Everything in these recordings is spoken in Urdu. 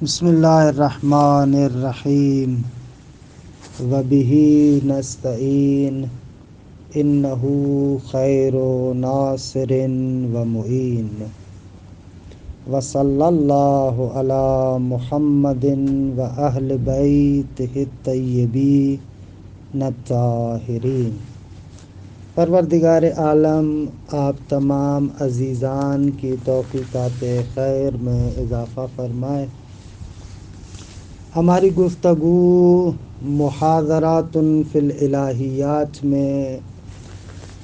بسم اللہ الرحمن الرحیم وبہ نستعین انہ خیر ناصر و معین وصلی اللہ علی محمد و اہل بیتہ الطیبین الطاہرین۔ پروردگار عالم آپ تمام عزیزان کی توفیقات خیر میں اضافہ فرمائے۔ ہماری گفتگو محاضرات فی الالہیات میں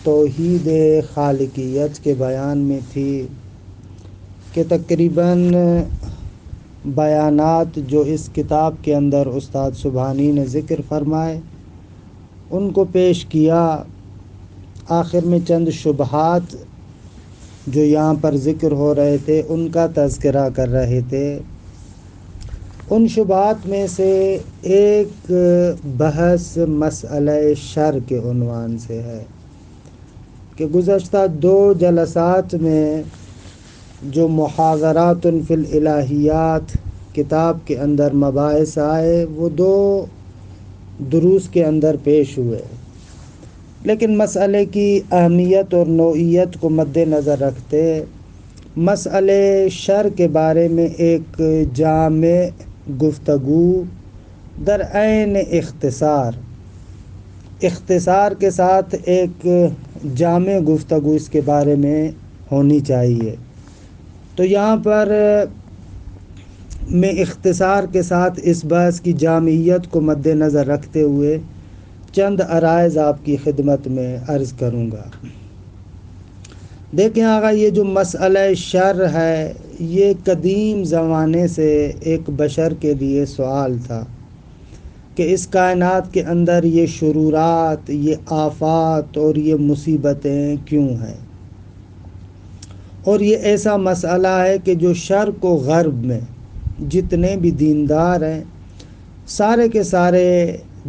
توحید خالقیت کے بیان میں تھی کہ تقریباً بیانات جو اس کتاب کے اندر استاد سبحانی نے ذکر فرمائے ان کو پیش کیا۔ آخر میں چند شبہات جو یہاں پر ذکر ہو رہے تھے ان کا تذکرہ کر رہے تھے۔ ان شبہات میں سے ایک بحث مسئلہ شر کے عنوان سے ہے کہ گزشتہ 2 جلسات میں جو محاضرات فی الالہیات کتاب کے اندر مباحث آئے وہ 2 دروس کے اندر پیش ہوئے، لیکن مسئلے کی اہمیت اور نوعیت کو مد نظر رکھتے مسئلے شر کے بارے میں ایک جامع گفتگو در عین اختصار کے ساتھ ایک جامع گفتگو اس کے بارے میں ہونی چاہیے۔ تو یہاں پر میں اختصار کے ساتھ اس بحث کی جامعیت کو مد نظر رکھتے ہوئے چند عرائض آپ کی خدمت میں عرض کروں گا۔ دیکھیں آقا، یہ جو مسئلہ شر ہے یہ قدیم زمانے سے ایک بشر کے لیے سوال تھا کہ اس کائنات کے اندر یہ شرورات، یہ آفات اور یہ مصیبتیں کیوں ہیں، اور یہ ایسا مسئلہ ہے کہ جو شرق و غرب میں جتنے بھی دیندار ہیں سارے کے سارے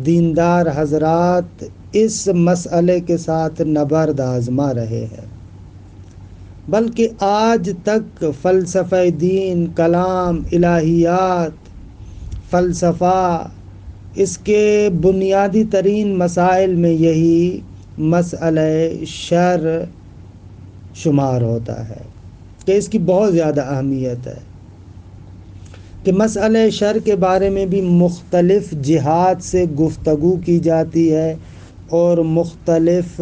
دیندار حضرات اس مسئلے کے ساتھ نبرد آزما رہے ہیں، بلکہ آج تک فلسفہ دین، کلام، الہیات، فلسفہ، اس کے بنیادی ترین مسائل میں یہی مسئلہ شر شمار ہوتا ہے کہ اس کی بہت زیادہ اہمیت ہے کہ مسئلہ شر کے بارے میں بھی مختلف جہات سے گفتگو کی جاتی ہے اور مختلف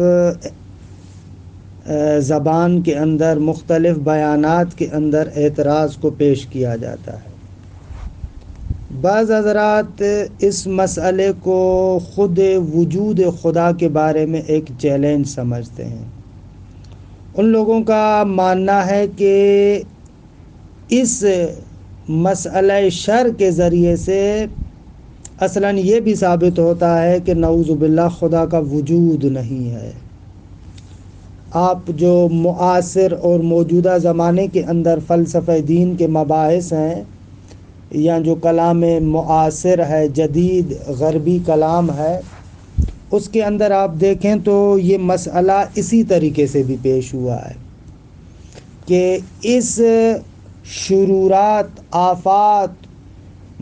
زبان کے اندر، مختلف بیانات کے اندر اعتراض کو پیش کیا جاتا ہے۔ بعض حضرات اس مسئلے کو خود وجود خدا کے بارے میں ایک چیلنج سمجھتے ہیں۔ ان لوگوں کا ماننا ہے کہ اس مسئلہ شر کے ذریعے سے اصلاً یہ بھی ثابت ہوتا ہے کہ نعوذ باللہ خدا کا وجود نہیں ہے۔ آپ جو معاصر اور موجودہ زمانے کے اندر فلسفہ دین کے مباحث ہیں یا جو کلام معاصر ہے، جدید غربی کلام ہے، اس کے اندر آپ دیکھیں تو یہ مسئلہ اسی طریقے سے بھی پیش ہوا ہے کہ اس شرورات، آفات،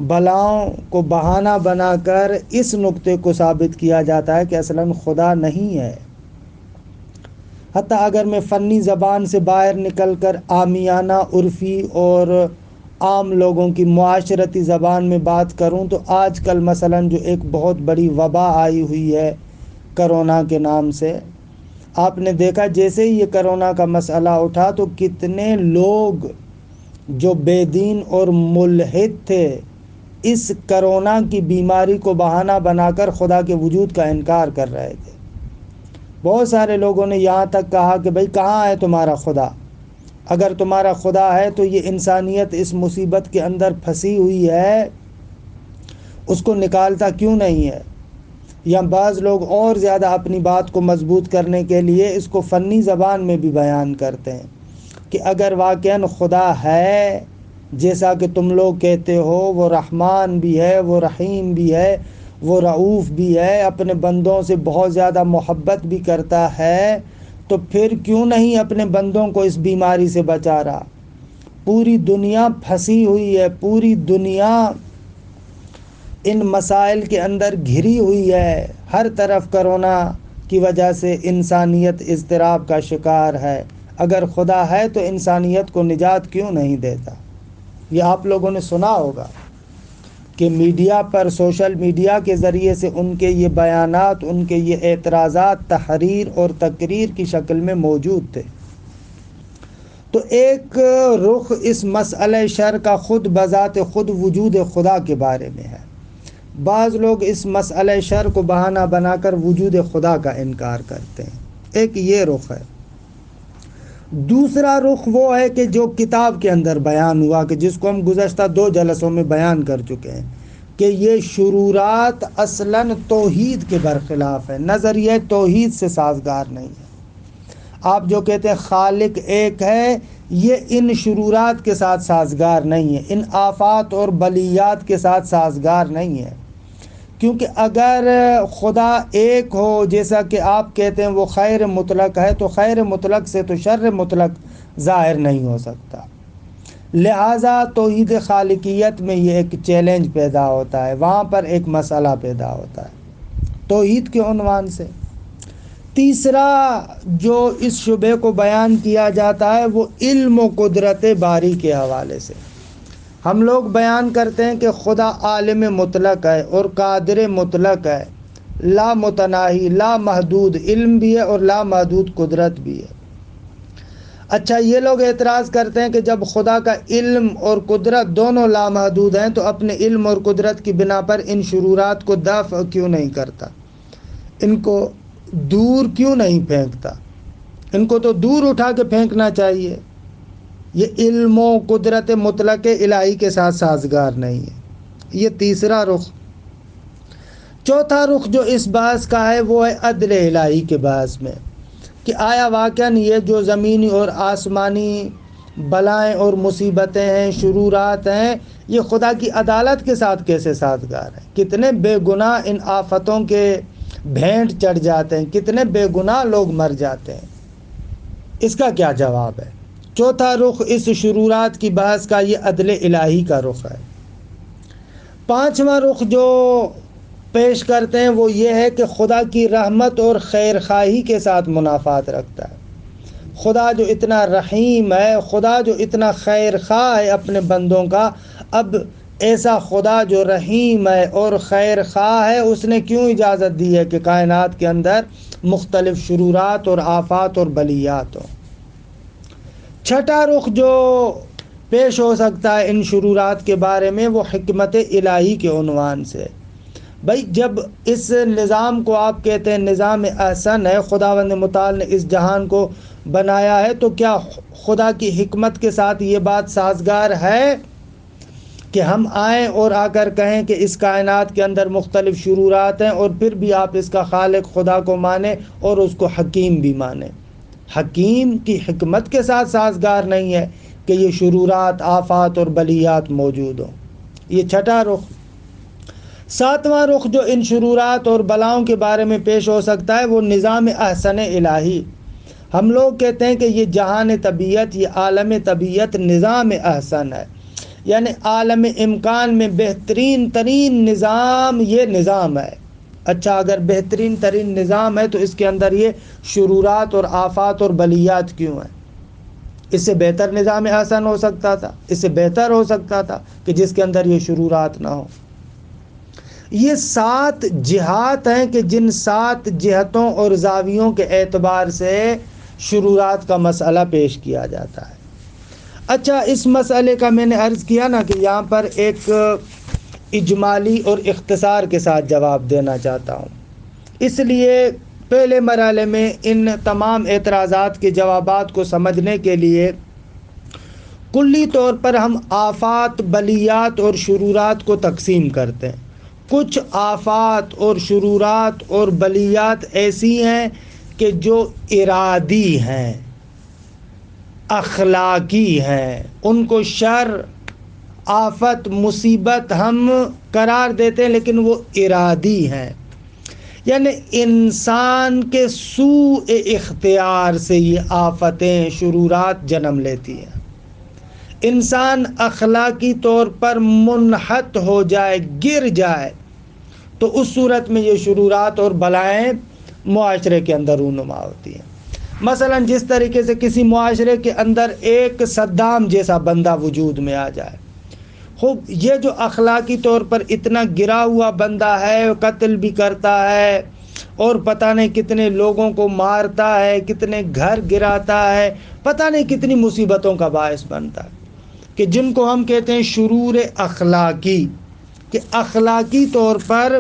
بلاؤں کو بہانہ بنا کر اس نقطے کو ثابت کیا جاتا ہے کہ اصلاً خدا نہیں ہے۔ حتیٰ اگر میں فنی زبان سے باہر نکل کر عامیانہ، عرفی اور عام لوگوں کی معاشرتی زبان میں بات کروں تو آج کل مثلاً جو ایک بہت بڑی وبا آئی ہوئی ہے کرونا کے نام سے، آپ نے دیکھا جیسے ہی یہ کرونا کا مسئلہ اٹھا تو کتنے لوگ جو بے دین اور ملحد تھے اس کرونا کی بیماری کو بہانہ بنا کر خدا کے وجود کا انکار کر رہے تھے۔ بہت سارے لوگوں نے یہاں تک کہا کہ بھئی کہاں ہے تمہارا خدا؟ اگر تمہارا خدا ہے تو یہ انسانیت اس مصیبت کے اندر پھنسی ہوئی ہے، اس کو نکالتا کیوں نہیں ہے؟ یا بعض لوگ اور زیادہ اپنی بات کو مضبوط کرنے کے لیے اس کو فنی زبان میں بھی بیان کرتے ہیں کہ اگر واقعاً خدا ہے جیسا کہ تم لوگ کہتے ہو، وہ رحمان بھی ہے، وہ رحیم بھی ہے، وہ رعوف بھی ہے، اپنے بندوں سے بہت زیادہ محبت بھی کرتا ہے، تو پھر کیوں نہیں اپنے بندوں کو اس بیماری سے بچا رہا؟ پوری دنیا پھنسی ہوئی ہے، پوری دنیا ان مسائل کے اندر گھری ہوئی ہے، ہر طرف کرونا کی وجہ سے انسانیت اضطراب کا شکار ہے۔ اگر خدا ہے تو انسانیت کو نجات کیوں نہیں دیتا؟ یہ آپ لوگوں نے سنا ہوگا کہ میڈیا پر، سوشل میڈیا کے ذریعے سے ان کے یہ بیانات، ان کے یہ اعتراضات تحریر اور تقریر کی شکل میں موجود تھے۔ تو ایک رخ اس مسئلہ شر کا خود بذات خود وجود خدا کے بارے میں ہے۔ بعض لوگ اس مسئلہ شر کو بہانہ بنا کر وجود خدا کا انکار کرتے ہیں، ایک یہ رخ ہے۔ دوسرا رخ وہ ہے کہ جو کتاب کے اندر بیان ہوا، کہ جس کو ہم گزشتہ 2 جلسوں میں بیان کر چکے ہیں، کہ یہ شرورات اصلاً توحید کے برخلاف ہے، نظریہ توحید سے سازگار نہیں ہے۔ آپ جو کہتے ہیں خالق ایک ہے، یہ ان شرورات کے ساتھ سازگار نہیں ہے، ان آفات اور بلیات کے ساتھ سازگار نہیں ہے۔ کیونکہ اگر خدا ایک ہو، جیسا کہ آپ کہتے ہیں وہ خیر مطلق ہے، تو خیر مطلق سے تو شر مطلق ظاہر نہیں ہو سکتا۔ لہٰذا توحید خالقیت میں یہ ایک چیلنج پیدا ہوتا ہے، وہاں پر ایک مسئلہ پیدا ہوتا ہے توحید کے عنوان سے۔ تیسرا جو اس شبہ کو بیان کیا جاتا ہے وہ علم و قدرت باری کے حوالے سے۔ ہم لوگ بیان کرتے ہیں کہ خدا عالم مطلق ہے اور قادر مطلق ہے، لا متناہی، لا محدود علم بھی ہے اور لا محدود قدرت بھی ہے۔ اچھا، یہ لوگ اعتراض کرتے ہیں کہ جب خدا کا علم اور قدرت دونوں لامحدود ہیں تو اپنے علم اور قدرت کی بنا پر ان شرورات کو دفع کیوں نہیں کرتا، ان کو دور کیوں نہیں پھینکتا؟ ان کو تو دور اٹھا کے پھینکنا چاہیے۔ یہ علم و قدرت مطلق الہی کے ساتھ سازگار نہیں ہے۔ یہ تیسرا رخ۔ چوتھا رخ جو اس بحث کا ہے وہ ہے عدل الہی کے بحث میں، کہ آیا واقعاً یہ جو زمینی اور آسمانی بلائیں اور مصیبتیں ہیں، شرورات ہیں، یہ خدا کی عدالت کے ساتھ کیسے سازگار ہیں؟ کتنے بے گناہ ان آفتوں کے بھینٹ چڑھ جاتے ہیں، کتنے بے گناہ لوگ مر جاتے ہیں۔ اس کا کیا جواب ہے؟ چوتھا رخ اس شرورات کی بحث کا یہ عدل الہی کا رخ ہے۔ پانچواں رخ جو پیش کرتے ہیں وہ یہ ہے کہ خدا کی رحمت اور خیر خواہی کے ساتھ منافات رکھتا ہے۔ خدا جو اتنا رحیم ہے، خدا جو اتنا خیر خواہ ہے اپنے بندوں کا، اب ایسا خدا جو رحیم ہے اور خیر خواہ ہے، اس نے کیوں اجازت دی ہے کہ کائنات کے اندر مختلف شرورات اور آفات اور بلیات ہوں؟ چھٹا رخ جو پیش ہو سکتا ہے ان شرورات کے بارے میں وہ حکمت الہی کے عنوان سے۔ بھائی جب اس نظام کو آپ کہتے ہیں نظام احسن ہے، خداوند متعال نے اس جہان کو بنایا ہے، تو کیا خدا کی حکمت کے ساتھ یہ بات سازگار ہے کہ ہم آئیں اور آ کر کہیں کہ اس کائنات کے اندر مختلف شرورات ہیں اور پھر بھی آپ اس کا خالق خدا کو مانیں اور اس کو حکیم بھی مانیں؟ حکیم کی حکمت کے ساتھ سازگار نہیں ہے کہ یہ شرورات، آفات اور بلیات موجود ہوں۔ یہ چھٹا رخ۔ ساتواں رخ جو ان شرورات اور بلاؤں کے بارے میں پیش ہو سکتا ہے وہ نظام احسن الہی۔ ہم لوگ کہتے ہیں کہ یہ جہان طبیعت، یہ عالم طبیعت نظام احسن ہے، یعنی عالم امکان میں بہترین ترین نظام یہ نظام ہے۔ اچھا، اگر بہترین ترین نظام ہے تو اس کے اندر یہ شرورات اور آفات اور بلیات کیوں ہیں؟ اس سے بہتر نظام احسن ہو سکتا تھا، اس سے بہتر ہو سکتا تھا کہ جس کے اندر یہ شرورات نہ ہو۔ یہ 7 جہات ہیں کہ جن 7 جہتوں اور زاویوں کے اعتبار سے شرورات کا مسئلہ پیش کیا جاتا ہے۔ اچھا، اس مسئلے کا میں نے عرض کیا نا کہ یہاں پر ایک اجمالی اور اختصار کے ساتھ جواب دینا چاہتا ہوں، اس لیے پہلے مرحلے میں ان تمام اعتراضات کے جوابات کو سمجھنے کے لیے کلی طور پر ہم آفات، بلیات اور شرورات کو تقسیم کرتے ہیں۔ کچھ آفات اور شرورات اور بلیات ایسی ہیں کہ جو ارادی ہیں، اخلاقی ہیں، ان کو شر، آفت، مصیبت ہم قرار دیتے ہیں لیکن وہ ارادی ہیں، یعنی انسان کے سوء اختیار سے یہ آفتیں، شرورات جنم لیتی ہیں۔ انسان اخلاقی طور پر منحط ہو جائے، گر جائے، تو اس صورت میں یہ شرورات اور بلائیں معاشرے کے اندر رونما ہوتی ہیں۔ مثلا جس طریقے سے کسی معاشرے کے اندر ایک صدام جیسا بندہ وجود میں آ جائے، خوب یہ جو اخلاقی طور پر اتنا گرا ہوا بندہ ہے، قتل بھی کرتا ہے اور پتہ نہیں کتنے لوگوں کو مارتا ہے، کتنے گھر گراتا ہے، پتہ نہیں کتنی مصیبتوں کا باعث بنتا ہے، کہ جن کو ہم کہتے ہیں شرور اخلاقی، کہ اخلاقی طور پر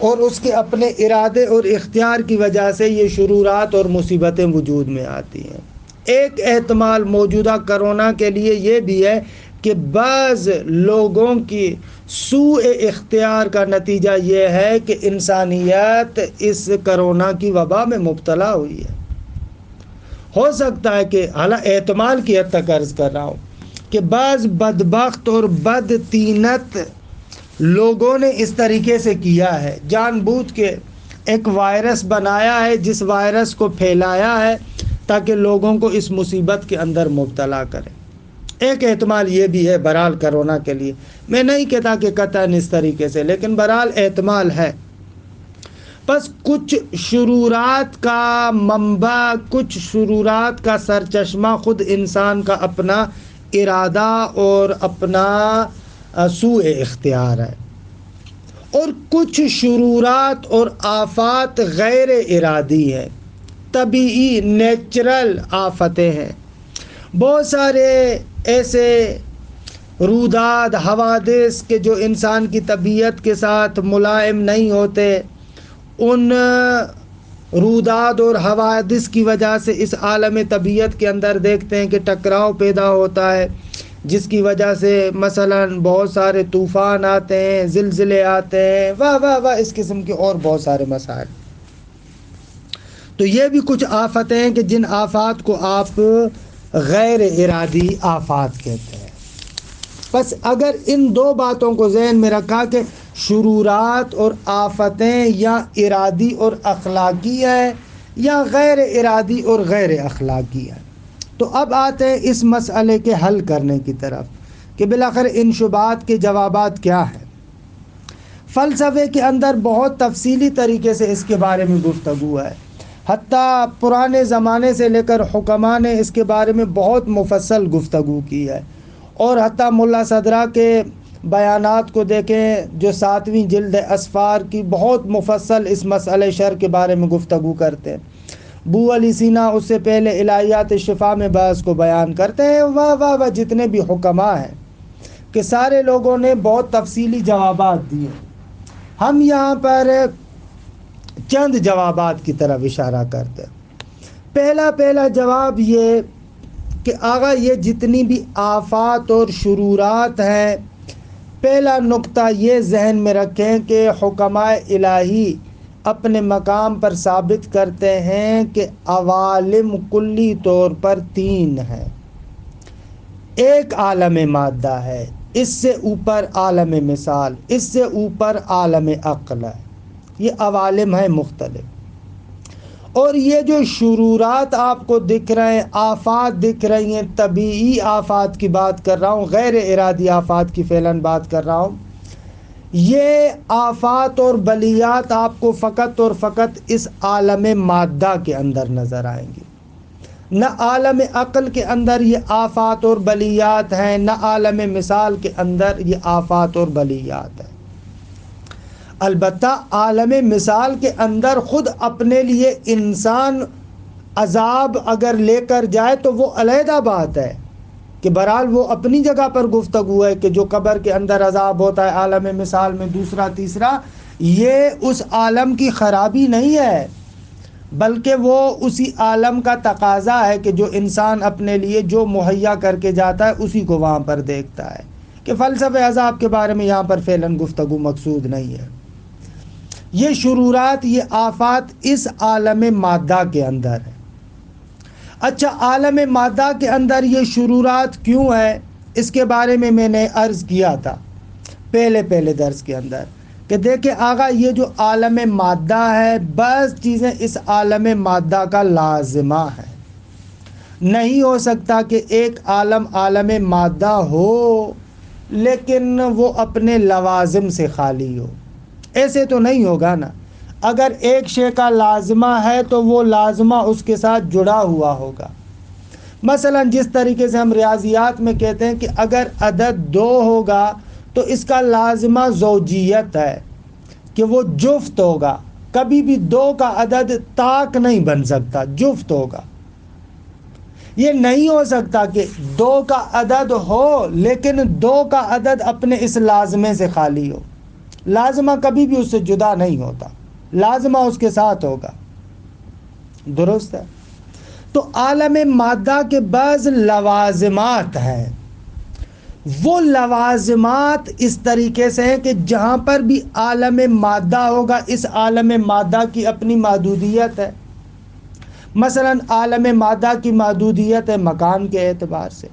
اور اس کے اپنے ارادے اور اختیار کی وجہ سے یہ شرورات اور مصیبتیں وجود میں آتی ہیں۔ ایک احتمال موجودہ کرونا کے لیے یہ بھی ہے کہ بعض لوگوں کی سوء اختیار کا نتیجہ یہ ہے کہ انسانیت اس کرونا کی وبا میں مبتلا ہوئی ہے۔ ہو سکتا ہے کہ حالانکہ احتمال کی حد تک عرض کر رہا ہوں کہ بعض بدبخت اور بدطینت لوگوں نے اس طریقے سے کیا ہے، جان بوجھ کے ایک وائرس بنایا ہے، جس وائرس کو پھیلایا ہے تاکہ لوگوں کو اس مصیبت کے اندر مبتلا کرے۔ ایک احتمال یہ بھی ہے بہرحال کرونا کے لیے، میں نہیں کہتا کہ قطعاً اس طریقے سے، لیکن بہرحال احتمال ہے۔ بس کچھ شرورات کا منبع، کچھ شرورات کا سرچشمہ خود انسان کا اپنا ارادہ اور اپنا سوء اختیار ہے، اور کچھ شرورات اور آفات غیر ارادی ہیں، طبیعی نیچرل آفتیں ہیں۔ بہت سارے ایسے روداد حوادث کہ جو انسان کی طبیعت کے ساتھ ملائم نہیں ہوتے، ان روداد اور حوادث کی وجہ سے اس عالم طبیعت کے اندر دیکھتے ہیں کہ ٹکراؤ پیدا ہوتا ہے، جس کی وجہ سے مثلا بہت سارے طوفان آتے ہیں، زلزلے آتے ہیں، واہ اس قسم کے اور بہت سارے مسائل۔ تو یہ بھی کچھ آفتیں ہیں کہ جن آفات کو آپ غیر ارادی آفات کہتے ہیں۔ بس اگر ان دو باتوں کو ذہن میں رکھا کہ شرورات اور آفتیں یا ارادی اور اخلاقی ہے یا غیر ارادی اور غیر اخلاقی ہے، تو اب آتے ہیں اس مسئلے کے حل کرنے کی طرف کہ بالآخر ان شبہات کے جوابات کیا ہیں۔ فلسفے کے اندر بہت تفصیلی طریقے سے اس کے بارے میں گفتگو ہے، حتیٰ پرانے زمانے سے لے کر حکماء نے اس کے بارے میں بہت مفصل گفتگو کی ہے، اور حتیٰ ملا صدرہ کے بیانات کو دیکھیں جو 7ویں جلد اسفار کی بہت مفصل اس مسئلہ شر کے بارے میں گفتگو کرتے ہیں۔ بو علی سینا اس سے پہلے الہیات شفا میں بعض کو بیان کرتے ہیں، واہ جتنے بھی حکماء ہیں کہ سارے لوگوں نے بہت تفصیلی جوابات دیے۔ ہم یہاں پر چند جوابات کی طرف اشارہ کرتے ہیں۔ پہلا جواب یہ کہ آغا یہ جتنی بھی آفات اور شرورات ہیں، پہلا نقطہ یہ ذہن میں رکھیں کہ حکماء الہی اپنے مقام پر ثابت کرتے ہیں کہ عوالم کلی طور پر 3 ہیں۔ ایک عالم مادہ ہے، اس سے اوپر عالم مثال، اس سے اوپر عالم عقل ہے، یہ عوالم ہیں مختلف۔ اور یہ جو شرورات آپ کو دکھ رہے ہیں، آفات دکھ رہی ہیں، طبیعی آفات کی بات کر رہا ہوں، غیر ارادی آفات کی فعلاً بات کر رہا ہوں، یہ آفات اور بلیات آپ کو فقط اور فقط اس عالم مادہ کے اندر نظر آئیں گی، نہ عالم عقل کے اندر یہ آفات اور بلیات ہیں، نہ عالم مثال کے اندر یہ آفات اور بلیات ہیں۔ البتہ عالم مثال کے اندر خود اپنے لیے انسان عذاب اگر لے کر جائے تو وہ علیحدہ بات ہے کہ بہرحال وہ اپنی جگہ پر گفتگو ہے کہ جو قبر کے اندر عذاب ہوتا ہے عالم مثال میں، دوسرا تیسرا، یہ اس عالم کی خرابی نہیں ہے، بلکہ وہ اسی عالم کا تقاضا ہے کہ جو انسان اپنے لیے جو مہیا کر کے جاتا ہے اسی کو وہاں پر دیکھتا ہے، کہ فلسفہ عذاب کے بارے میں یہاں پر فعلاً گفتگو مقصود نہیں ہے۔ یہ شرورات، یہ آفات اس عالم مادہ کے اندر ہے۔ اچھا، عالم مادہ کے اندر یہ شرورات کیوں ہے؟ اس کے بارے میں میں نے عرض کیا تھا پہلے درس کے اندر کہ دیکھیں آقا، یہ جو عالم مادہ ہے، بعض چیزیں اس عالم مادہ کا لازمہ ہے، نہیں ہو سکتا کہ ایک عالم عالم مادہ ہو لیکن وہ اپنے لوازم سے خالی ہو، ایسے تو نہیں ہوگا نا۔ اگر ایک شے کا لازمہ ہے تو وہ لازمہ اس کے ساتھ جڑا ہوا ہوگا۔ مثلا جس طریقے سے ہم ریاضیات میں کہتے ہیں کہ اگر عدد 2 ہوگا تو اس کا لازمہ زوجیت ہے کہ وہ جفت ہوگا، کبھی بھی 2 کا عدد طاق نہیں بن سکتا، جفت ہوگا۔ یہ نہیں ہو سکتا کہ 2 کا عدد ہو لیکن 2 کا عدد اپنے اس لازمے سے خالی ہو، لازمہ کبھی بھی اس سے جدا نہیں ہوتا، لازمہ اس کے ساتھ ہوگا، درست ہے۔ تو عالم مادہ کے بعض لوازمات ہیں، وہ لوازمات اس طریقے سے ہیں کہ جہاں پر بھی عالم مادہ ہوگا اس عالم مادہ کی اپنی محدودیت ہے۔ مثلا عالم مادہ کی محدودیت ہے مکان کے اعتبار سے،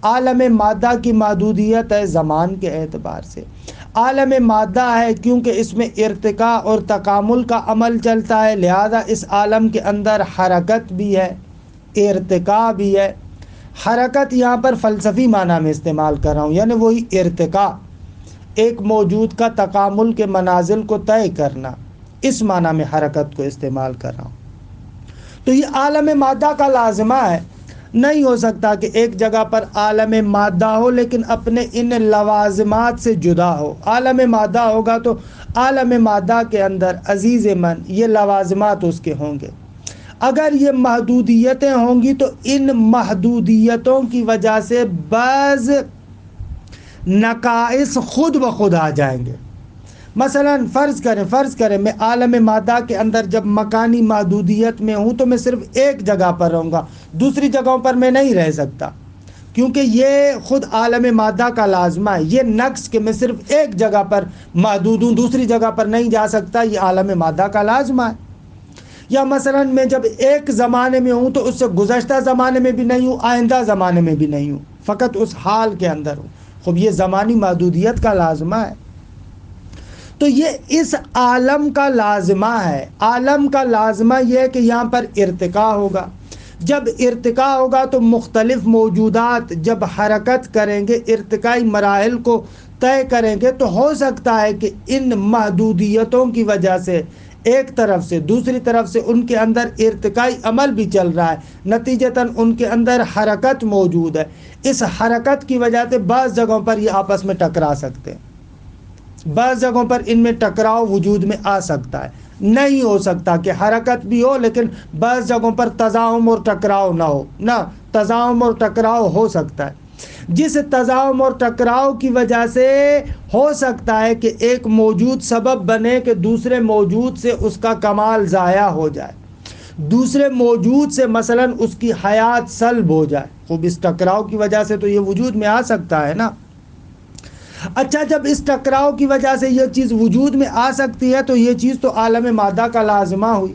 عالم مادہ کی محدودیت ہے زمان کے اعتبار سے، عالم مادہ ہے کیونکہ اس میں ارتقاء اور تکامل کا عمل چلتا ہے، لہذا اس عالم کے اندر حرکت بھی ہے، ارتقاء بھی ہے۔ حرکت یہاں پر فلسفی معنی میں استعمال کر رہا ہوں، یعنی وہی ارتقاء، ایک موجود کا تکامل کے منازل کو طے کرنا، اس معنی میں حرکت کو استعمال کر رہا ہوں۔ تو یہ عالم مادہ کا لازمہ ہے، نہیں ہو سکتا کہ ایک جگہ پر عالم مادہ ہو لیکن اپنے ان لوازمات سے جدا ہو۔ عالم مادہ ہوگا تو عالم مادہ کے اندر عزیز من یہ لوازمات اس کے ہوں گے۔ اگر یہ محدودیتیں ہوں گی تو ان محدودیتوں کی وجہ سے بعض نقائص خود بخود آ جائیں گے۔ مثلا فرض کریں میں عالم مادہ کے اندر جب مکانی محدودیت میں ہوں تو میں صرف ایک جگہ پر رہوں گا، دوسری جگہوں پر میں نہیں رہ سکتا، کیونکہ یہ خود عالم مادہ کا لازمہ ہے، یہ نقص کہ میں صرف ایک جگہ پر محدود ہوں دوسری جگہ پر نہیں جا سکتا، یہ عالم مادہ کا لازمہ ہے۔ یا مثلا میں جب ایک زمانے میں ہوں تو اس سے گزشتہ زمانے میں بھی نہیں ہوں، آئندہ زمانے میں بھی نہیں ہوں، فقط اس حال کے اندر ہوں، خب یہ زمانی محدودیت کا لازمہ ہے۔ تو یہ اس عالم کا لازمہ ہے۔ عالم کا لازمہ یہ ہے کہ یہاں پر ارتقاء ہوگا، جب ارتقاء ہوگا تو مختلف موجودات جب حرکت کریں گے، ارتقائی مراحل کو طے کریں گے، تو ہو سکتا ہے کہ ان محدودیتوں کی وجہ سے ایک طرف سے دوسری طرف سے ان کے اندر ارتقائی عمل بھی چل رہا ہے، نتیجتاً ان کے اندر حرکت موجود ہے، اس حرکت کی وجہ سے بعض جگہوں پر یہ آپس میں ٹکرا سکتے ہیں، بعض جگہوں پر ان میں ٹکراؤ وجود میں آ سکتا ہے۔ نہیں ہو سکتا کہ حرکت بھی ہو لیکن بعض جگہوں پر تزاحم اور ٹکراؤ نہ ہو، نہ تزاحم اور ٹکراؤ ہو سکتا ہے، جس تزاحم اور ٹکراؤ کی وجہ سے ہو سکتا ہے کہ ایک موجود سبب بنے کہ دوسرے موجود سے اس کا کمال ضائع ہو جائے، دوسرے موجود سے مثلا اس کی حیات سلب ہو جائے، خوب اس ٹکراؤ کی وجہ سے تو یہ وجود میں آ سکتا ہے نا۔ اچھا، جب اس ٹکراؤ کی وجہ سے یہ چیز وجود میں آ سکتی ہے تو یہ چیز تو عالم مادہ کا لازمہ ہوئی،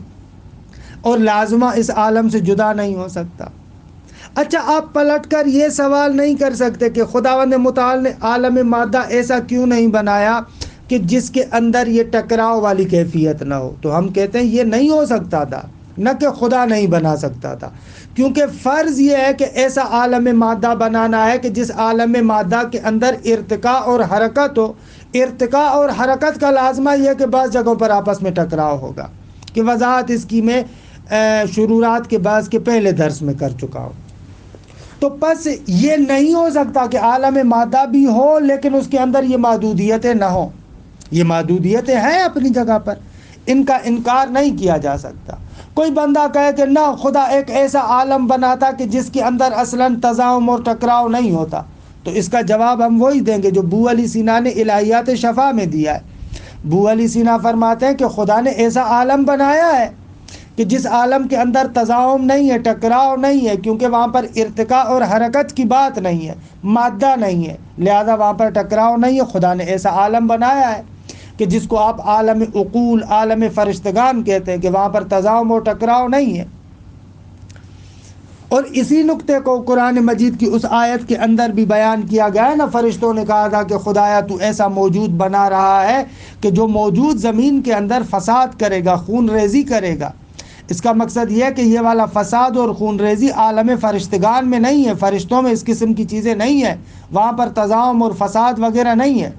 اور لازمہ اس عالم سے جدا نہیں ہو سکتا۔ اچھا، آپ پلٹ کر یہ سوال نہیں کر سکتے کہ خداوند متعال نے عالم مادہ ایسا کیوں نہیں بنایا کہ جس کے اندر یہ ٹکراؤ والی کیفیت نہ ہو؟ تو ہم کہتے ہیں یہ نہیں ہو سکتا تھا، نہ کہ خدا نہیں بنا سکتا تھا، کیونکہ فرض یہ ہے کہ ایسا عالم مادہ بنانا ہے کہ جس عالم مادہ کے اندر ارتقاء اور حرکت ہو۔ ارتقاء اور حرکت کا لازمہ یہ ہے کہ بعض جگہوں پر آپس میں ٹکراؤ ہوگا، کہ وضاحت اس کی میں شرورات کے بعض کے پہلے درس میں کر چکا ہوں۔ تو پس یہ نہیں ہو سکتا کہ عالم مادہ بھی ہو لیکن اس کے اندر یہ محدودیتیں نہ ہوں۔ یہ محدودیتیں ہیں اپنی جگہ پر، ان کا انکار نہیں کیا جا سکتا۔ کوئی بندہ کہے کہ نہ، خدا ایک ایسا عالم بناتا کہ جس کے اندر اصلاً تزاحم اور ٹکراؤ نہیں ہوتا، تو اس کا جواب ہم وہی دیں گے جو ابو علی سینا نے الہیات شفا میں دیا ہے۔ ابو علی سینا فرماتے ہیں کہ خدا نے ایسا عالم بنایا ہے کہ جس عالم کے اندر تزاحم نہیں ہے، ٹکراؤ نہیں ہے، کیونکہ وہاں پر ارتقاء اور حرکت کی بات نہیں ہے، مادہ نہیں ہے، لہذا وہاں پر ٹکراؤ نہیں ہے۔ خدا نے ایسا عالم بنایا ہے کہ جس کو آپ عالم عقول، عالم فرشتگان کہتے ہیں، کہ وہاں پر تزاحم اور ٹکراؤ نہیں ہے۔ اور اسی نقطے کو قرآن مجید کی اس آیت کے اندر بھی بیان کیا گیا ہے نا، فرشتوں نے کہا تھا کہ خدایا تو ایسا موجود بنا رہا ہے کہ جو موجود زمین کے اندر فساد کرے گا، خون ریزی کرے گا، اس کا مقصد یہ ہے کہ یہ والا فساد اور خون ریزی عالم فرشتگان میں نہیں ہے، فرشتوں میں اس قسم کی چیزیں نہیں ہیں، وہاں پر تزاحم اور فساد وغیرہ نہیں ہے۔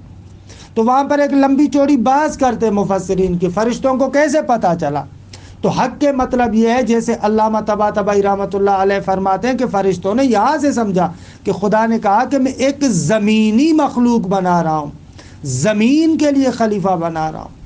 تو وہاں پر ایک لمبی چوڑی بحث کرتے مفسرین کی، فرشتوں کو کیسے پتہ چلا؟ تو حق کے مطلب یہ ہے، جیسے علامہ طباطبائی رحمۃ اللہ علیہ فرماتے ہیں کہ فرشتوں نے یہاں سے سمجھا کہ خدا نے کہا کہ میں ایک زمینی مخلوق بنا رہا ہوں، زمین کے لیے خلیفہ بنا رہا ہوں،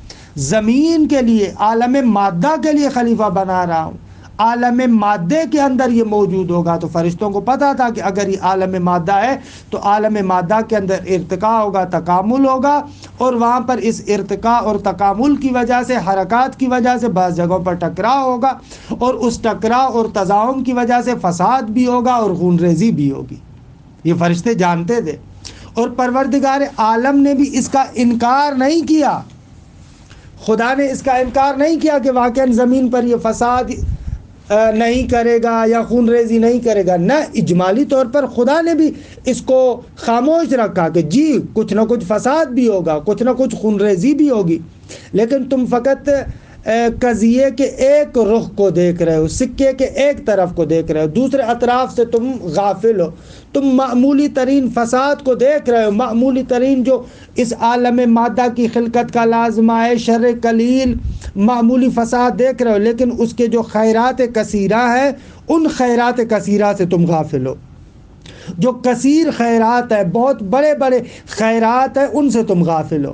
زمین کے لیے، عالم مادہ کے لیے خلیفہ بنا رہا ہوں، عالم مادے کے اندر یہ موجود ہوگا۔ تو فرشتوں کو پتہ تھا کہ اگر یہ عالم مادہ ہے تو عالم مادہ کے اندر ارتقاء ہوگا، تکامل ہوگا، اور وہاں پر اس ارتقاء اور تکامل کی وجہ سے، حرکات کی وجہ سے بعض جگہوں پر ٹکراؤ ہوگا، اور اس ٹکراؤ اور تزاحم کی وجہ سے فساد بھی ہوگا اور خون ریزی بھی ہوگی۔ یہ فرشتے جانتے تھے، اور پروردگار عالم نے بھی اس کا انکار نہیں کیا۔ خدا نے اس کا انکار نہیں کیا کہ واقعاً زمین پر یہ فساد نہیں کرے گا یا خون ریزی نہیں کرے گا، نہ، اجمالی طور پر خدا نے بھی اس کو خاموش رکھا کہ جی کچھ نہ کچھ فساد بھی ہوگا، کچھ نہ کچھ خون ریزی بھی ہوگی، لیکن تم فقط قضیے کے ایک رخ کو دیکھ رہے ہو، سکے کے ایک طرف کو دیکھ رہے ہو، دوسرے اطراف سے تم غافل ہو۔ تم معمولی ترین فساد کو دیکھ رہے ہو، معمولی ترین جو اس عالم مادہ کی خلقت کا لازمہ ہے، شر قلیل، معمولی فساد دیکھ رہے ہو، لیکن اس کے جو خیرات کثیرہ ہیں ان خیرات کثیرہ سے تم غافل ہو۔ جو کثیر خیرات ہیں، بہت بڑے بڑے خیرات ہیں، ان سے تم غافل ہو۔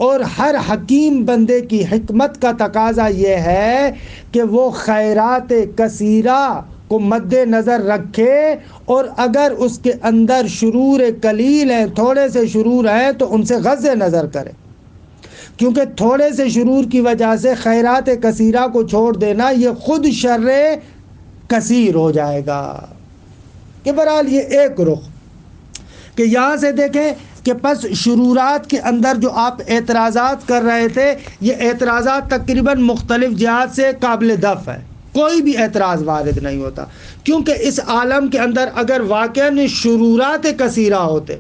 اور ہر حکیم بندے کی حکمت کا تقاضا یہ ہے کہ وہ خیرات کثیرہ کو مد نظر رکھے، اور اگر اس کے اندر شرور قلیل ہیں، تھوڑے سے شرور ہیں، تو ان سے غض نظر کرے، کیونکہ تھوڑے سے شرور کی وجہ سے خیرات کثیرہ کو چھوڑ دینا یہ خود شر کثیر ہو جائے گا۔ کہ بہرحال یہ ایک رخ کہ یہاں سے دیکھیں کہ پس شرورات کے اندر جو آپ اعتراضات کر رہے تھے، یہ اعتراضات تقریباً مختلف جہات سے قابل دفع ہے، کوئی بھی اعتراض وارد نہیں ہوتا، کیونکہ اس عالم کے اندر اگر واقعاً شرورات کثیرہ ہوتے،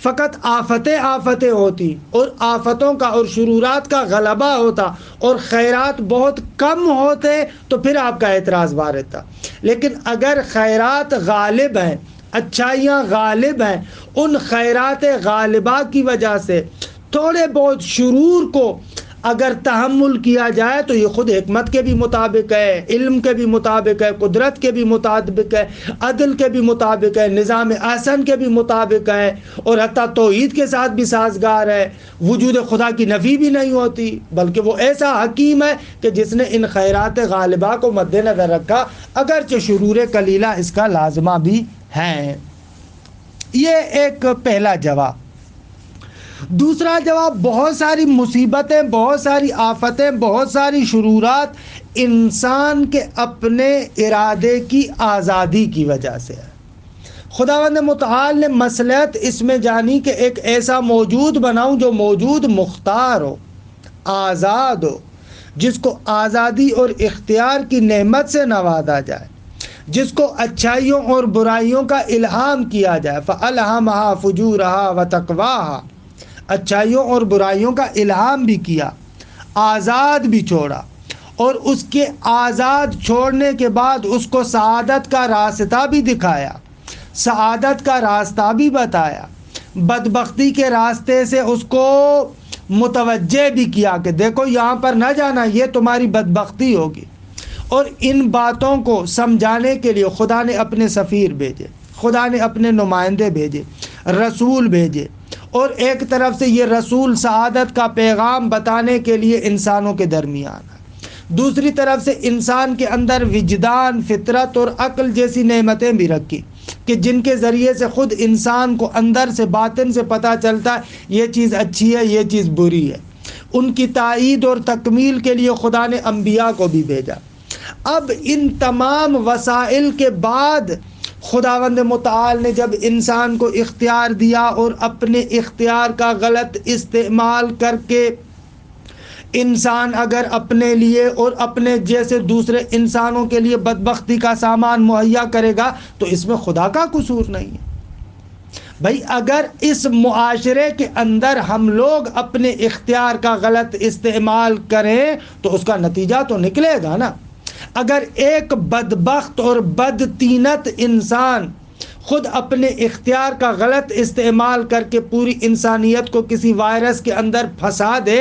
فقط آفتیں ہوتی، اور آفتوں کا اور شرورات کا غلبہ ہوتا، اور خیرات بہت کم ہوتے، تو پھر آپ کا اعتراض وارد تھا۔ لیکن اگر خیرات غالب ہیں، اچھائیاں غالب ہیں، ان خیرات غالبہ کی وجہ سے تھوڑے بہت شرور کو اگر تحمل کیا جائے تو یہ خود حکمت کے بھی مطابق ہے، علم کے بھی مطابق ہے، قدرت کے بھی مطابق ہے، عدل کے بھی مطابق ہے، نظام احسن کے بھی مطابق ہے، اور حتیٰ توحید کے ساتھ بھی سازگار ہے۔ وجود خدا کی نفی بھی نہیں ہوتی، بلکہ وہ ایسا حکیم ہے کہ جس نے ان خیرات غالبہ کو مد نظر رکھا، اگرچہ شرور قلیلہ اس کا لازمہ بھی ہے۔ یہ ایک پہلا جواب۔ دوسرا جواب، بہت ساری مصیبتیں، بہت ساری آفتیں، بہت ساری شرورات انسان کے اپنے ارادے کی آزادی کی وجہ سے ہے۔ خداوند متعال نے مصلحت اس میں جانی کہ ایک ایسا موجود بناؤں جو موجود مختار ہو، آزاد ہو، جس کو آزادی اور اختیار کی نعمت سے نوازا جائے، جس کو اچھائیوں اور برائیوں کا الہام کیا جائے۔ فَأَلْهَمَهَا فُجُورَهَا وَتَقْوَاهَا، اچھائیوں اور برائیوں کا الہام بھی کیا، آزاد بھی چھوڑا، اور اس کے آزاد چھوڑنے کے بعد اس کو سعادت کا راستہ بھی دکھایا، سعادت کا راستہ بھی بتایا، بدبختی کے راستے سے اس کو متوجہ بھی کیا کہ دیکھو یہاں پر نہ جانا، یہ تمہاری بدبختی ہوگی۔ اور ان باتوں کو سمجھانے کے لیے خدا نے اپنے سفیر بھیجے، خدا نے اپنے نمائندے بھیجے، رسول بھیجے، اور ایک طرف سے یہ رسول سعادت کا پیغام بتانے کے لیے انسانوں کے درمیان ہے، دوسری طرف سے انسان کے اندر وجدان، فطرت اور عقل جیسی نعمتیں بھی رکھی کہ جن کے ذریعے سے خود انسان کو اندر سے باطن سے پتہ چلتا ہے یہ چیز اچھی ہے، یہ چیز بری ہے۔ ان کی تائید اور تکمیل کے لیے خدا نے انبیاء کو بھی بھیجا۔ اب ان تمام وسائل کے بعد خداوند متعال نے جب انسان کو اختیار دیا، اور اپنے اختیار کا غلط استعمال کر کے انسان اگر اپنے لیے اور اپنے جیسے دوسرے انسانوں کے لیے بدبختی کا سامان مہیا کرے گا تو اس میں خدا کا قصور نہیں ہے۔ بھائی اگر اس معاشرے کے اندر ہم لوگ اپنے اختیار کا غلط استعمال کریں تو اس کا نتیجہ تو نکلے گا نا۔ اگر ایک بدبخت اور بدتینت انسان خود اپنے اختیار کا غلط استعمال کر کے پوری انسانیت کو کسی وائرس کے اندر پھنسا دے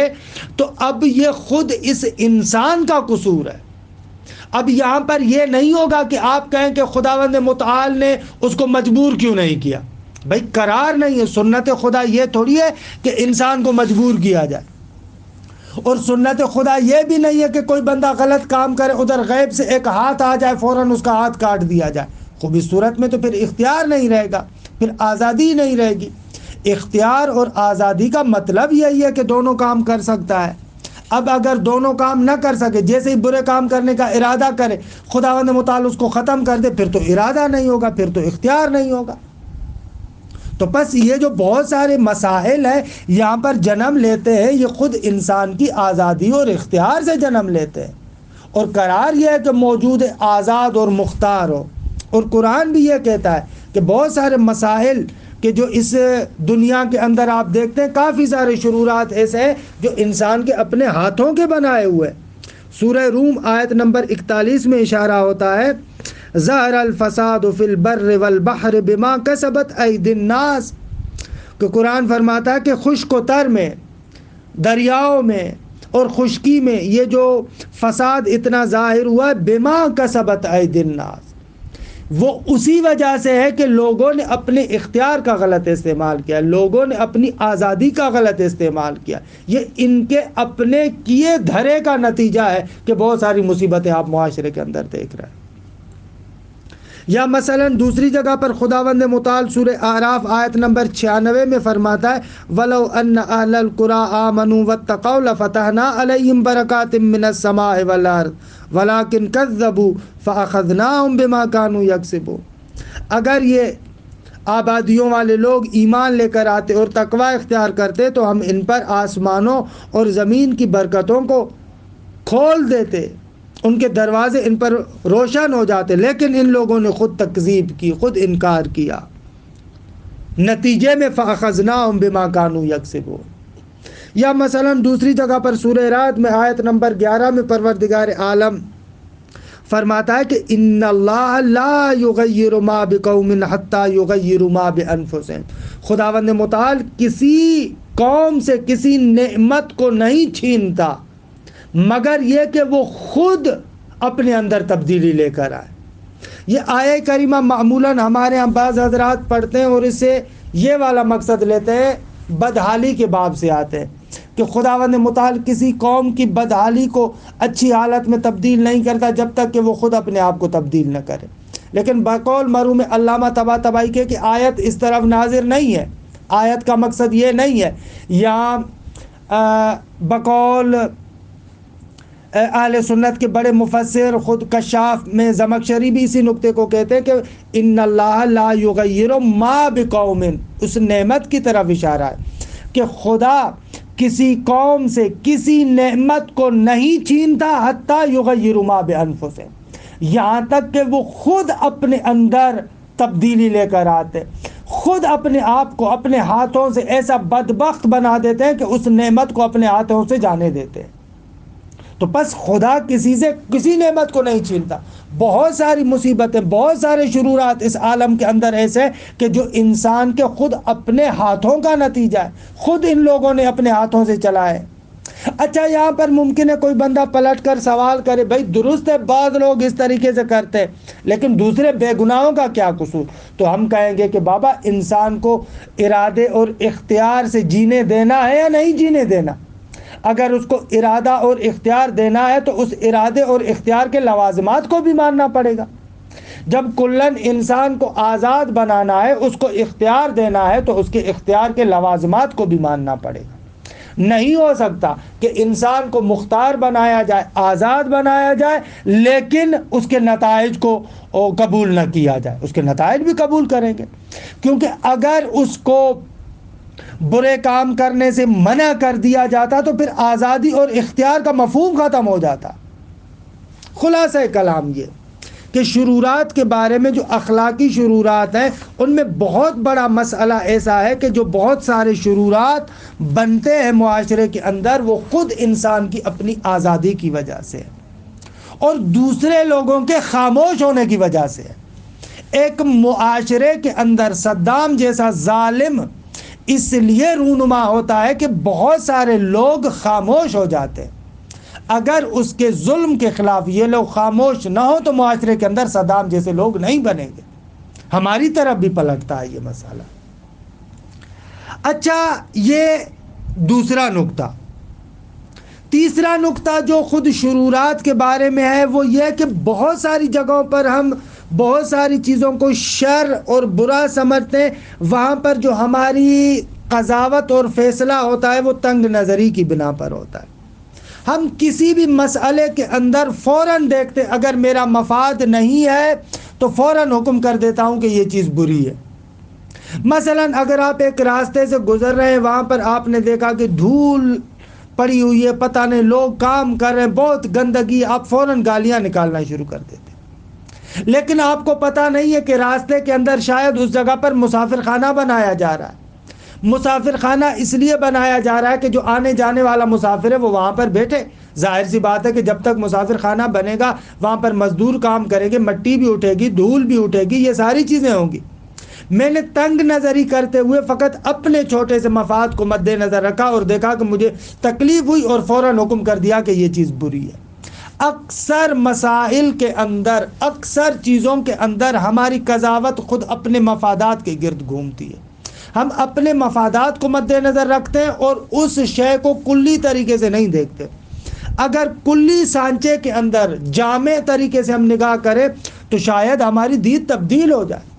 تو اب یہ خود اس انسان کا قصور ہے۔ اب یہاں پر یہ نہیں ہوگا کہ آپ کہیں کہ خداوند متعال نے اس کو مجبور کیوں نہیں کیا۔ بھائی قرار نہیں ہے، سنت خدا یہ تھوڑی ہے کہ انسان کو مجبور کیا جائے، اور سنت خدا یہ بھی نہیں ہے کہ کوئی بندہ غلط کام کرے ادھر غیب سے ایک ہاتھ آ جائے فوراً اس کا ہاتھ کاٹ دیا جائے۔ خوب اس صورت میں تو پھر اختیار نہیں رہے گا، پھر آزادی نہیں رہے گی۔ اختیار اور آزادی کا مطلب یہی ہے کہ دونوں کام کر سکتا ہے۔ اب اگر دونوں کام نہ کر سکے، جیسے ہی برے کام کرنے کا ارادہ کرے خداوند متعال اس کو ختم کر دے، پھر تو ارادہ نہیں ہوگا، پھر تو اختیار نہیں ہوگا۔ تو بس یہ جو بہت سارے مسائل ہیں یہاں پر جنم لیتے ہیں، یہ خود انسان کی آزادی اور اختیار سے جنم لیتے ہیں، اور قرار یہ ہے کہ موجود آزاد اور مختار ہو۔ اور قرآن بھی یہ کہتا ہے کہ بہت سارے مسائل کہ جو اس دنیا کے اندر آپ دیکھتے ہیں کافی سارے شرورات ایسے ہیں جو انسان کے اپنے ہاتھوں کے بنائے ہوئے۔ سورہ روم آیت نمبر 41 میں اشارہ ہوتا ہے، ظہر الفساد فی البر والبحر بما کسبت ایدی الناس، کہ قرآن فرماتا ہے کہ خشک و تر میں، دریاؤں میں اور خشکی میں یہ جو فساد اتنا ظاہر ہوا ہے، بما کسبت ایدی الناس، وہ اسی وجہ سے ہے کہ لوگوں نے اپنے اختیار کا غلط استعمال کیا، لوگوں نے اپنی آزادی کا غلط استعمال کیا۔ یہ ان کے اپنے کیے دھرے کا نتیجہ ہے کہ بہت ساری مصیبتیں آپ معاشرے کے اندر دیکھ رہے ہیں۔ یا مثلا دوسری جگہ پر خداوند متعال سورہ اعراف آیت نمبر 96 میں فرماتا ہے، وَلَوْ أَنَّ أَهْلَ الْقُرَىٰ آمَنُوا وَاتَّقَوْا لَفَتَحْنَا عَلَيْهِمْ بَرَكَاتٍ مِّنَ السَّمَاءِ وَالْأَرْضِ وَلَٰكِنْ كَذَّبُوا فَأَخَذْنَاهُمْ بِمَا كَانُوا يَكْسِبُونَ۔ اگر یہ آبادیوں والے لوگ ایمان لے کر آتے اور تقوی اختیار کرتے تو ہم ان پر آسمانوں اور زمین کی برکتوں کو کھول دیتے، ان کے دروازے ان پر روشن ہو جاتے، لیکن ان لوگوں نے خود تکذیب کی، خود انکار کیا، نتیجے میں فَأَخَذْنَاهُمْ بِمَا كَانُوا يَكْسِبُونَ۔ یا مثلا دوسری جگہ پر سورہ رعد میں آیت نمبر 11 میں پروردگار عالم فرماتا ہے کہ ان اللہ لا یغیر ما بقوم حتی یغیروا ما بانفسہم، خداوند متعال کسی قوم سے کسی نعمت کو نہیں چھینتا مگر یہ کہ وہ خود اپنے اندر تبدیلی لے کر آئے۔ یہ آیہ کریمہ معمولاً ہمارے ہاں بعض حضرات پڑھتے ہیں اور اس سے یہ والا مقصد لیتے ہیں، بدحالی کے باب سے آتے ہیں کہ خداوند متعال کسی قوم کی بدحالی کو اچھی حالت میں تبدیل نہیں کرتا جب تک کہ وہ خود اپنے آپ کو تبدیل نہ کرے۔ لیکن بقول مرحوم علامہ طباطبائی کے کہ آیت اس طرف ناظر نہیں ہے، آیت کا مقصد یہ نہیں ہے۔ یہاں بقول اہل سنت کے بڑے مفسر خود کشاف میں زمخشری بھی اسی نقطے کو کہتے ہیں کہ ان اللہ لا یغیر ما بقوم، اس نعمت کی طرف اشارہ ہے کہ خدا کسی قوم سے کسی نعمت کو نہیں چھینتا حتی یغیر ما بانفسہم، یہاں تک کہ وہ خود اپنے اندر تبدیلی لے کر آتے، خود اپنے آپ کو اپنے ہاتھوں سے ایسا بدبخت بنا دیتے ہیں کہ اس نعمت کو اپنے ہاتھوں سے جانے دیتے ہیں۔ تو بس خدا کسی سے کسی نعمت کو نہیں چھینتا۔ بہت ساری مصیبتیں، بہت سارے شرورات اس عالم کے اندر ایسے ہیں کہ جو انسان کے خود اپنے ہاتھوں کا نتیجہ ہے، خود ان لوگوں نے اپنے ہاتھوں سے چلائے۔ اچھا یہاں پر ممکن ہے کوئی بندہ پلٹ کر سوال کرے، بھائی درست ہے بعض لوگ اس طریقے سے کرتے ہیں لیکن دوسرے بے گناہوں کا کیا قصور؟ تو ہم کہیں گے کہ بابا انسان کو ارادے اور اختیار سے جینے دینا ہے یا نہیں جینے دینا؟ اگر اس کو ارادہ اور اختیار دینا ہے تو اس ارادے اور اختیار کے لوازمات کو بھی ماننا پڑے گا۔ جب کلن انسان کو آزاد بنانا ہے، اس کو اختیار دینا ہے تو اس کے اختیار کے لوازمات کو بھی ماننا پڑے گا۔ نہیں ہو سکتا کہ انسان کو مختار بنایا جائے، آزاد بنایا جائے، لیکن اس کے نتائج کو قبول نہ کیا جائے۔ اس کے نتائج بھی قبول کریں گے، کیونکہ اگر اس کو برے کام کرنے سے منع کر دیا جاتا تو پھر آزادی اور اختیار کا مفہوم ختم ہو جاتا۔ خلاصہ کلام یہ کہ شرورات کے بارے میں جو اخلاقی شرورات ہیں ان میں بہت بڑا مسئلہ ایسا ہے کہ جو بہت سارے شرورات بنتے ہیں معاشرے کے اندر وہ خود انسان کی اپنی آزادی کی وجہ سے ہے، اور دوسرے لوگوں کے خاموش ہونے کی وجہ سے ہے۔ ایک معاشرے کے اندر صدام جیسا ظالم اس لیے رونما ہوتا ہے کہ بہت سارے لوگ خاموش ہو جاتے ہیں۔ اگر اس کے ظلم کے خلاف یہ لوگ خاموش نہ ہو تو معاشرے کے اندر صدام جیسے لوگ نہیں بنیں گے۔ ہماری طرف بھی پلٹتا ہے یہ مسئلہ۔ اچھا، یہ دوسرا نقطہ۔ تیسرا نقطہ جو خود شرورات کے بارے میں ہے وہ یہ کہ بہت ساری جگہوں پر ہم بہت ساری چیزوں کو شر اور برا سمجھتے ہیں، وہاں پر جو ہماری قضاوت اور فیصلہ ہوتا ہے وہ تنگ نظری کی بنا پر ہوتا ہے۔ ہم کسی بھی مسئلے کے اندر فوراً دیکھتے اگر میرا مفاد نہیں ہے تو فوراً حکم کر دیتا ہوں کہ یہ چیز بری ہے۔ مثلا اگر آپ ایک راستے سے گزر رہے ہیں، وہاں پر آپ نے دیکھا کہ دھول پڑی ہوئی ہے، پتہ نہیں لوگ کام کر رہے ہیں، بہت گندگی، آپ فوراً گالیاں نکالنا شروع کر دیتے ہیں۔ لیکن آپ کو پتہ نہیں ہے کہ راستے کے اندر شاید اس جگہ پر مسافر خانہ بنایا جا رہا ہے۔ مسافر خانہ اس لیے بنایا جا رہا ہے کہ جو آنے جانے والا مسافر ہے وہ وہاں پر بیٹھے۔ ظاہر سی بات ہے کہ جب تک مسافر خانہ بنے گا وہاں پر مزدور کام کریں گے، مٹی بھی اٹھے گی، دھول بھی اٹھے گی، یہ ساری چیزیں ہوں گی۔ میں نے تنگ نظری کرتے ہوئے فقط اپنے چھوٹے سے مفاد کو مد نظر رکھا اور دیکھا کہ مجھے تکلیف ہوئی اور فوراً حکم کر دیا کہ یہ چیز بری ہے۔ اکثر مسائل کے اندر، اکثر چیزوں کے اندر ہماری قضاوت خود اپنے مفادات کے گرد گھومتی ہے۔ ہم اپنے مفادات کو مد نظر رکھتے ہیں اور اس شے کو کلی طریقے سے نہیں دیکھتے۔ اگر کلی سانچے کے اندر جامع طریقے سے ہم نگاہ کریں تو شاید ہماری دید تبدیل ہو جائے۔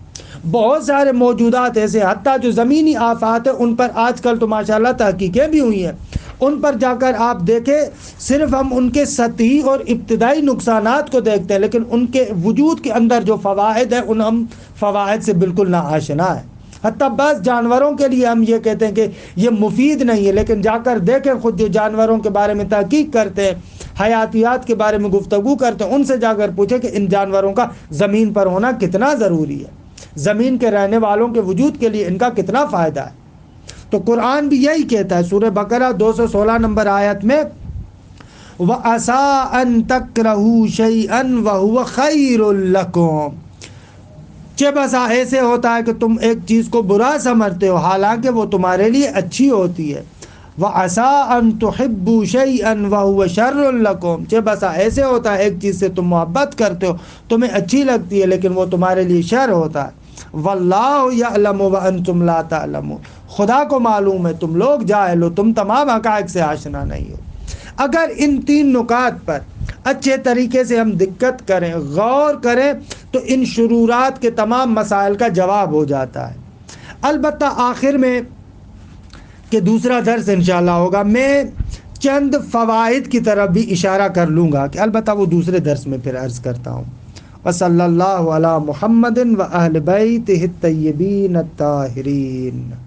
بہت سارے موجودات ایسے، حتیٰ جو زمینی آفات ہیں ان پر آج کل تو ماشاءاللہ تحقیقیں بھی ہوئی ہیں، ان پر جا کر آپ دیکھیں، صرف ہم ان کے سطحی اور ابتدائی نقصانات کو دیکھتے ہیں لیکن ان کے وجود کے اندر جو فوائد ہیں ان ہم فوائد سے بالکل ناآشنا ہیں۔ حتیٰ بعض جانوروں کے لیے ہم یہ کہتے ہیں کہ یہ مفید نہیں ہے، لیکن جا کر دیکھیں خود جو جانوروں کے بارے میں تحقیق کرتے ہیں، حیاتیات کے بارے میں گفتگو کرتے ہیں، ان سے جا کر پوچھیں کہ ان جانوروں کا زمین پر ہونا کتنا ضروری ہے، زمین کے رہنے والوں کے وجود کے لیے ان کا کتنا فائدہ ہے۔ تو قرآن بھی یہی کہتا ہے، سورہ بقرہ 216 نمبر آیت میں وَعَسَىٰ أَن تَكْرَهُوا شَيْئًا وَهُوَ خَيْرٌ لَكُمْ، چہ بسا ایسے ہوتا ہے کہ تم ایک چیز کو برا سمجھتے ہو حالانکہ وہ تمہارے لیے اچھی ہوتی ہے۔ وَعَسَىٰ أَن تُحِبُّوا شَيْئًا وَهُوَ شَرٌّ لَكُمْ، چہ بسا ایسے ہوتا ہے ایک چیز سے تم محبت کرتے ہو، تمہیں اچھی لگتی ہے لیکن وہ تمہارے لیے شر ہوتا ہے۔ وَاللَّهُ يَعْلَمُ وَأَنْتُمْ لَا تَعْلَمُونَ، خدا کو معلوم ہے تم لوگ جاہل ہو، تم تمام حقائق سے آشنا نہیں ہو۔ اگر ان تین نکات پر اچھے طریقے سے ہم دقت کریں، غور کریں تو ان شرورات کے تمام مسائل کا جواب ہو جاتا ہے۔ البتہ آخر میں کہ دوسرا درس انشاءاللہ ہوگا، میں چند فوائد کی طرف بھی اشارہ کر لوں گا کہ البتہ وہ دوسرے درس میں پھر عرض کرتا ہوں۔ وصلی اللہ علی محمد و اہل بیتہ الطیبین الطاہرین۔